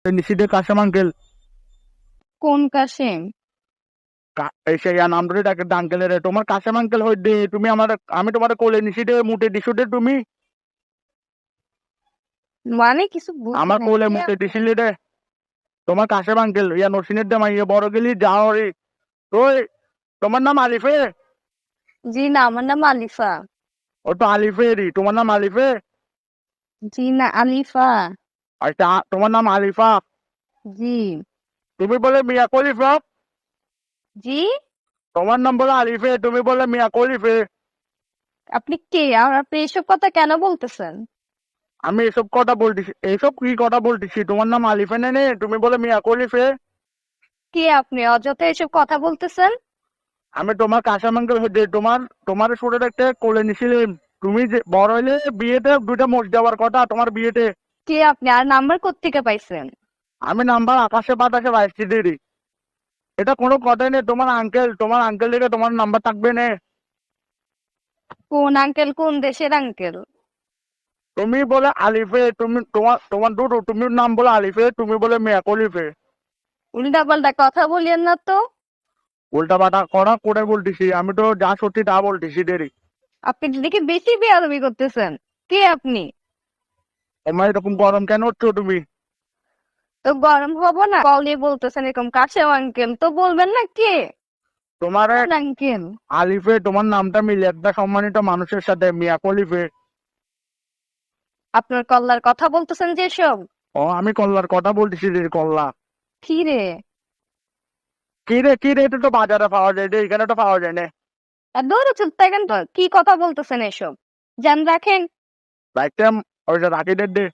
নিশিতে Kashem uncle কোন কাশেম? সেই নাম ধরে ডাকে আঙ্কেলের তোমার কাশেম আঙ্কেল হইতে তুমি আমার আমি তোমার কোলে নিশিতে মুটে দিশুটে তুমি মানে কিছু বুঝি আমার না, কোলে কে মুটে আপনি? দিছিলি রে তোমার কাশেম আঙ্কেল ইয়া নরসিনের দাম ইয়ে বড় গেলি যাও রে ওই তোমার নাম আলিফে জি না, আমার নাম আলিফা। ও তো আলিফে রি তোমার নাম আলিফে জি না, আলিফা। আচ্ছা তোমার নাম আলিফা জি। তুমি বলে মিয়া কলিফা জি। তোমার নাম বলে আলিফে তুমি বলে মিয়া কলিফে আপনি কে আর আপনি এসব কথা কেন বলতেছেন? আমি এসব কথা বলতেছি এইসব কি কথা বলতেছি তোমার নাম আলিফে নে তুমি বলে মিয়া কলিফে কে আপনি অযথা এসব কথা বলতেছেন? আমি তোমার কাশেম আঙ্কেল হইতে তোমার তোমার ছোট একটা কোলে নিছিলাম তুমি যে বড় হইলে বিয়েতে দুইটা মোষ দেওয়ার কথা তোমার বিয়েতে কে আপনি আর নাম্বার কোত্থেকে পাইছেন? আমি নাম্বার আকাশে বাতাসে পাইছি দিদি এটা কোনো কথাই নেই তোমার আঙ্কেল দিকে তোমার নাম্বার থাকবে না কোন আঙ্কেল, কোন দেশের আঙ্কেল? তুমি বলে আলিফে তুমি তোমার তোমার দুটো তুমি নাম বলে আলিফে তুমি বলে মিয়া কলিফে উল্টা পাল্টা কথা বলিয়েন না তো। উল্টা পাল্টা করা করে বলতেছি আমি তো যা সত্যি তা বলতেছি দেরি আপনি দেখি বেশি বেয়াদবি করতেছেন। কে আপনি? তোমার এরকম গরম কেন হচ্ছ তুমি তো গরম হবো না? কলে বলতেছেন এরকম কাছেও আঙ্কেল, তো বলবেন না কে তোমার কোন আঙ্কেল। আলিফে তোমার নামটা মিলে একটা সম্মানিত মানুষের সাথে মিয়া কলিফে আপনার কল্লার কথা বলতেছেন যেসব। ও আমি কল্লার কথা বলতেছি রে কল্লা কি রে? কি রে এটা তো বাজারে পাওয়া যায় রে এখানে তো পাওয়া যায় না আর দৌড়ে চুপ থাকেন তো, কি কথা বলতেছেন এসব? জান রাখেন। বাইকটা ওই যে রাখি দে